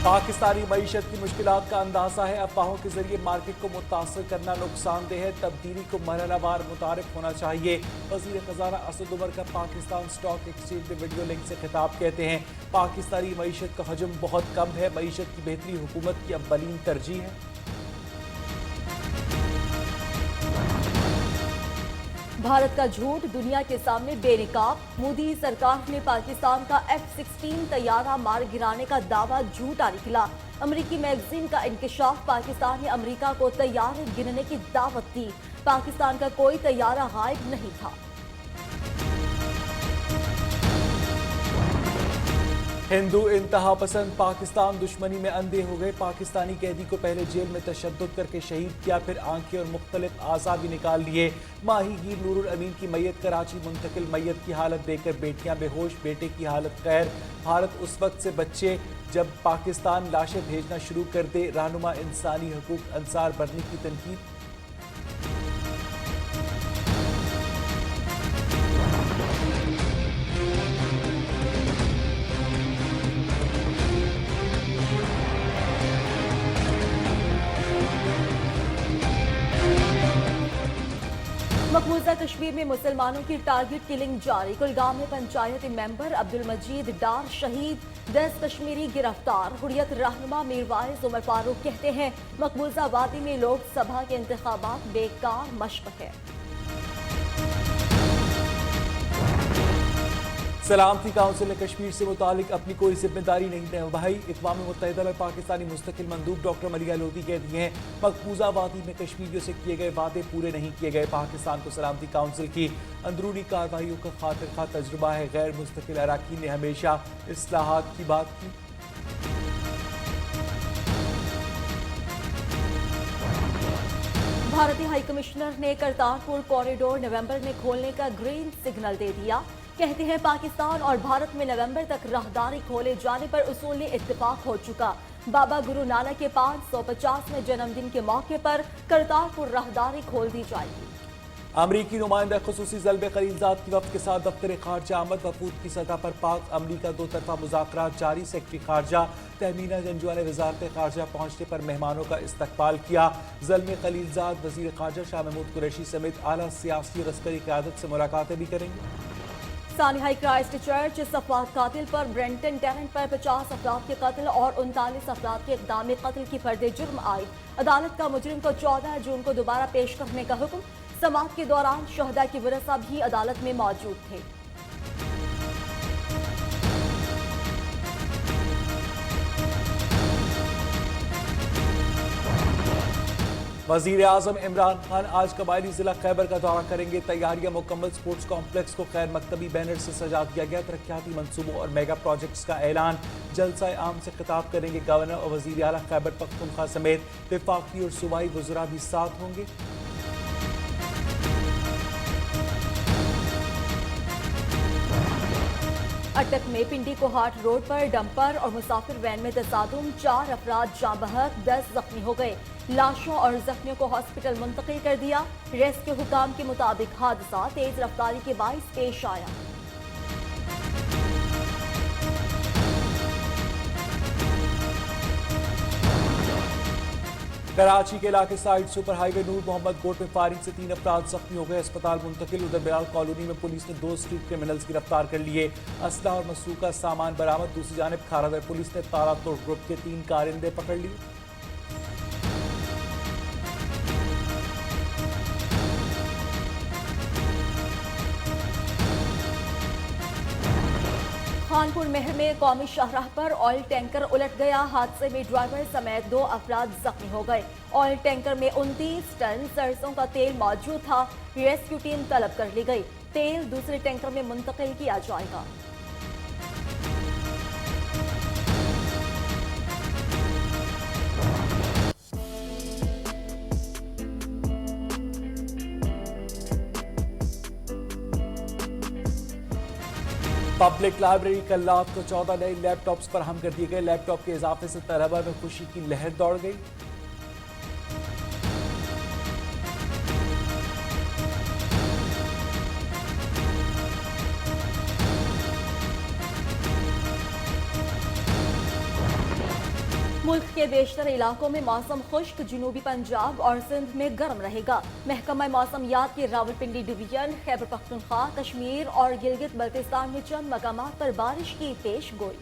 पाकिस्तानी मईशत की मुश्किलात का अंदाजा है। अफवाहों के जरिए मार्केट को मुतासर करना नुकसानदेह है। तब्दीली को मरहलावार मुतारिफ होना चाहिए। वजीर खजाना असद उमर का पाकिस्तान स्टॉक एक्सचेंज में वीडियो लिंक से खिताब। कहते हैं पाकिस्तानी मईशत का हजम बहुत कम है। मईशत की बेहतरी हुकूमत की अव्वलीन तरजीह है। भारत का झूठ दुनिया के सामने बेनकाब। मोदी सरकार ने पाकिस्तान का F-16 तैयारा मार गिराने का दावा झूठा निकला। अमेरिकी मैगजीन का इंकशाफ, पाकिस्तान ने अमेरिका को तैयारे गिनने की दावत दी। पाकिस्तान का कोई तैयारा गायब नहीं था। हिंदू इंतहा पसंद पाकिस्तान दुश्मनी में अंधे हो गए। पाकिस्तानी कैदी को पहले जेल में तशद्दुद करके शहीद किया, फिर आंखें और मुख्तलिफ आज़ा भी निकाल लिए। माहीगीर नूरुल अमीन की मैयत कराची मुंतकिल। मैयत की हालत देखकर बेटियां बेहोश, बेटे की हालत खैर। भारत उस वक्त से बच्चे जब पाकिस्तान लाशें भेजना शुरू कर दे। रहनुमा इंसानी हकूक अंसार बरनी की तनकीद। मकबूजा कश्मीर में मुसलमानों की टारगेट किलिंग जारी। कुलगाम में पंचायती मेंबर अब्दुल मजीद डार शहीद, 10 कश्मीरी गिरफ्तार। हुर्रियत रहनुमा मीरवाइज उमर फारूक कहते हैं मकबूजा वादी में लोकसभा के इंतखाबात बेकार मशक है। सलामती काउंसिल ने कश्मीर से मुतालिक अपनी कोई जिम्मेदारी नहीं निभाई। अक़वाम मुत्तहिदा में पाकिस्तानी मुस्तकिल मंदूब डॉक्टर मलिया लोधी कहती हैं मकबूजा वादी में कश्मीरियों से किए गए वादे पूरे नहीं किए गए। पाकिस्तान को सलामती काउंसिल की अंदरूनी कार्रवाइयों का खातिर खा तजुर्बा है। गैर मुस्तकिल अराकीन ने हमेशा इस्लाहात की बात की। भारतीय हाई कमिश्नर ने करतारपुर कॉरिडोर नवंबर में खोलने का ग्रीन सिग्नल दे दिया। कहते हैं पाकिस्तान और भारत में नवंबर तक राहदारी खोले जाने पर उसूली इत्तेफाक हो चुका। बाबा गुरु नानक के 550वें जन्मदिन के मौके पर करतारपुर राहदारी खोल दी जाएगी। अमरीकी नुमाइंदा खुसूसी ज़ल्बे खलीलजाद की वफ़द के साथ दफ्तर खारजा आमद। वफूद की सतह पर पाक अमरीका दो तरफा मुज़ाकरात जारी। सेक्रेटरी खारजा तहमीना जंजुआ ने वजारत खारजा पहुंचने पर मेहमानों का इस्तकबाल किया। ज़ल्बे खलीलजाद वज़ीर खारजा शाह महमूद कुरैशी समेत आला सियासी और अस्करी क़यादत से मुलाकातें भी करेंगे। सानिहाई क्राइस्ट चर्च सफात कातिल पर ब्रेंटन टेरेंट पर 50 अफराद के कत्ल और 39 अफराद के इक़दाम कत्ल की फर्द जुर्म आयद। अदालत का मुजरिम को 14 जून को दोबारा पेश करने का हुक्म। समाअत के दौरान शहदा की वरसा भी अदालत में मौजूद थे। वज़ीर आज़म इमरान खान आज कबायली जिला खैबर का दौरा करेंगे। तैयारियां मुकम्मल। स्पोर्ट्स कॉम्प्लेक्स को खैर मकतबी बैनर से सजा दिया गया। तरक्याती मंसूबों और मेगा प्रोजेक्ट्स का ऐलान। जलसा आम से खिताब करेंगे गवर्नर और वज़ीर आला खैबर पख्तूनख्वा समेत वफाकी और सूबाई वज़रा भी साथ होंगे। अटक में पिंडी कोहाट रोड पर डंपर और मुसाफिर वैन में तसादुम, 4 अफराद जाँ बहक, 10 जख्मी हो गए। लाशों और जख्मियों को हॉस्पिटल मुंतकिल कर दिया। रेस्क्यू हुकाम के मुताबिक हादसा तेज रफ्तारी के बाइस पेश आया। कराची के इलाके साइड सुपर हाईवे नूर मोहम्मद कोट में फायरिंग से 3 अफराद जख्मी हो गए, अस्पताल मुंतकिल। उधर बिलाल कॉलोनी में पुलिस ने 2 स्ट्रीट क्रिमिनल्स गिरफ्तार कर लिए। असला और मसरूका सामान बरामद। दूसरी जानिब खारादर पुलिस ने ताला तोड़ ग्रुप के 3 कारिंदे पकड़ लिए। खानपुर महर में कौमी शाहराह पर ऑयल टैंकर उलट गया। हादसे में ड्राइवर समेत 2 अफराद जख्मी हो गए। ऑयल टैंकर में 29 टन सरसों का तेल मौजूद था। रेस्क्यू टीम तलब कर ली गई। तेल दूसरे टैंकर में मुंतकिल किया जाएगा। पब्लिक लाइब्रेरी कल रात को 14 नए लैपटॉप्स फराहम कर दिए गए। लैपटॉप के इजाफे से तलबा में खुशी की लहर दौड़ गई। मुल्क के बेशतर इलाकों में मौसम खुश्क, जनूबी पंजाब और सिंध में गर्म रहेगा। महकमा मौसमियात के रावलपिंडी डिवीजन, खैबर पख्तूनख्वा, कश्मीर और गिलगित बल्तिस्तान में चंद मकामात पर बारिश की पेश गोई।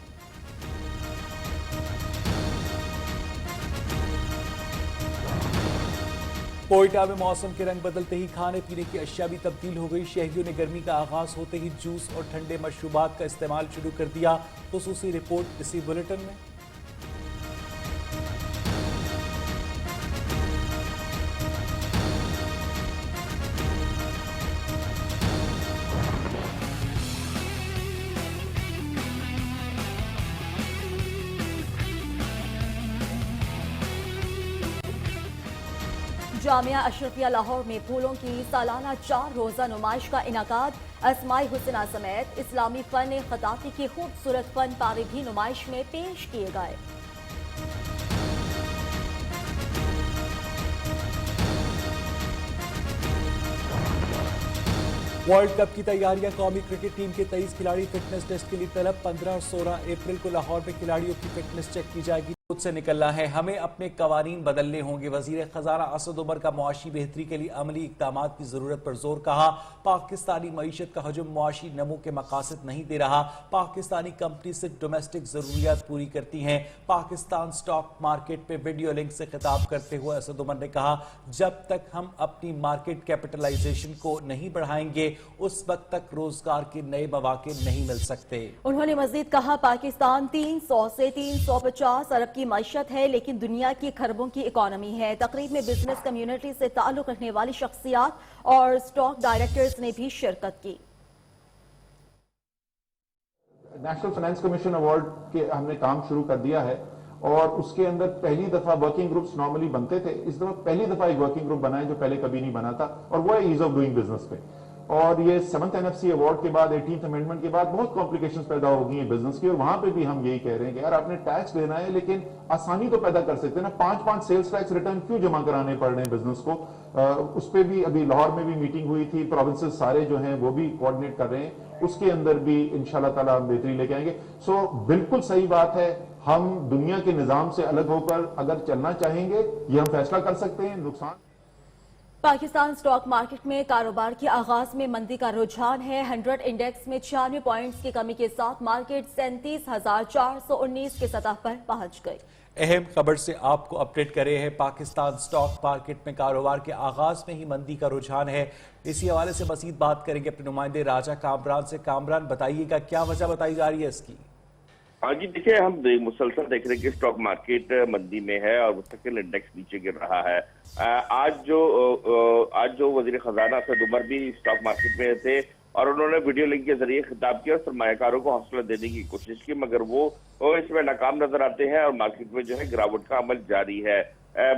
कोयटा में मौसम के रंग बदलते ही खाने पीने की अशिया भी तब्दील हो गई। शहरियों ने गर्मी का आगाज होते ही जूस और ठंडे मशरूबात का इस्तेमाल शुरू कर दिया। खुसूसी रिपोर्ट इसी बुलेटिन में। जामिया अशरफिया लाहौर में फूलों की सालाना 4 रोजा नुमाइश का इनाकाद। अस्माई हुस्ना समेत इस्लामी फन खताती के खूबसूरत फन पारे भी नुमाइश में पेश किए गए। वर्ल्ड कप की तैयारियां। कौमी क्रिकेट टीम के 23 खिलाड़ी फिटनेस टेस्ट के लिए तलब। 15 और 16 अप्रैल को लाहौर में खिलाड़ियों की फिटनेस चेक की जाएगी। खुद से निकलना है, हमें अपने कवानीन बदलने होंगे। वजीर खजाना असद उमर का मुआशी बेहतरी के लिए अमली इकदाम की जरूरत पर जोर। कहा, पाकिस्तानी मईशत का हजम मुआशी नमो के मकासद नहीं दे रहा। पाकिस्तानी कंपनी सिर्फ डोमेस्टिक जरूरियात पूरी करती हैं। पाकिस्तान स्टॉक मार्केट पे वीडियो लिंक से खिताब करते हुए असद उमर ने कहा, जब तक हम अपनी मार्केट कैपिटलाइजेशन को नहीं बढ़ाएंगे उस वक्त तक रोजगार के नए मौके नहीं मिल सकते। उन्होंने मजीद कहा, पाकिस्तान 300 से 350 अरब की मईशत है, लेकिन दुनिया की खरबों की इकोनॉमी है। तकरीब में बिजनेस कम्युनिटी से ताल्लुक रखने वाली शख्सियात और स्टॉक डायरेक्टर्स ने भी शिरकत की। नेशनल फाइनेंस कमीशन अवार्ड के हमने काम शुरू कर दिया है और उसके अंदर पहली दफा वर्किंग ग्रुप्स नॉर्मली बनते थे। इस दफा पहली दफा एक वर्किंग ग्रुप बना है जो पहले कभी नहीं बना था और वो है ईज ऑफ डूइंग बिजनेस पे। और ये 7th NFC अवार्ड के बाद 18th अमेंडमेंट के बाद बहुत कॉम्प्लिकेशंस पैदा हो गई हैं बिजनेस की और वहां पे भी हम यही कह रहे हैं कि यार आपने टैक्स देना है लेकिन आसानी तो पैदा कर सकते हैं ना। 5-5 सेल्स टैक्स रिटर्न क्यों जमा कराने पड़ रहे हैं बिजनेस को। उस पर भी अभी लाहौर में भी मीटिंग हुई थी। प्रोविंसेस सारे जो हैं वो भी कोऑर्डिनेट कर रहे हैं। उसके अंदर भी इंशाल्लाह ताला हम बेहतरी लेके आएंगे। सो बिल्कुल सही बात है, हम दुनिया के निजाम से अलग होकर अगर चलना चाहेंगे ये हम फैसला कर सकते हैं। नुकसान पाकिस्तान स्टॉक मार्केट में कारोबार के आगाज में मंदी का रुझान है। 100 इंडेक्स में 96 पॉइंट्स की कमी के साथ मार्केट 37,419 की सतह पर पहुंच गई। अहम खबर से आपको अपडेट करे हैं। पाकिस्तान स्टॉक मार्केट में कारोबार के आगाज में ही मंदी का रुझान है। इसी हवाले से मजीद बात करेंगे अपने नुमाइंदे राजा कामरान से। कामरान, बताइएगा क्या वजह बताई जा रही है इसकी? हाँ जी, देखिए हम मुसलसल देख रहे हैं कि स्टॉक मार्केट मंदी में है और मुस्तकिल इंडेक्स नीचे गिर रहा है। आज जो वजीर खजाना असद उमर भी स्टॉक मार्केट में थे और उन्होंने वीडियो लिंक के जरिए खिताब किया और सरमायाकारों को हौसला देने की कोशिश की, मगर वो इसमें नाकाम नजर आते हैं और मार्केट में जो है गिरावट का अमल जारी है।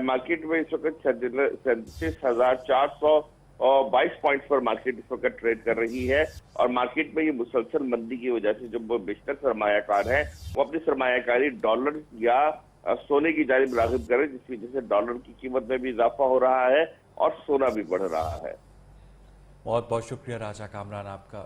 मार्केट में इस वक्त 37,422 पॉइंट्स पर मार्केट इस वक्त ट्रेड कर रही है और मार्केट में ये मुसलसल मंदी की वजह से जो बेशतर सरमायाकार हैं वो अपनी सरमायाकारी डॉलर या सोने की जानिब राग़िब करें, जिसकी वजह से डॉलर की कीमत में भी इजाफा हो रहा है और सोना भी बढ़ रहा है। बहुत बहुत शुक्रिया राजा कामरान आपका।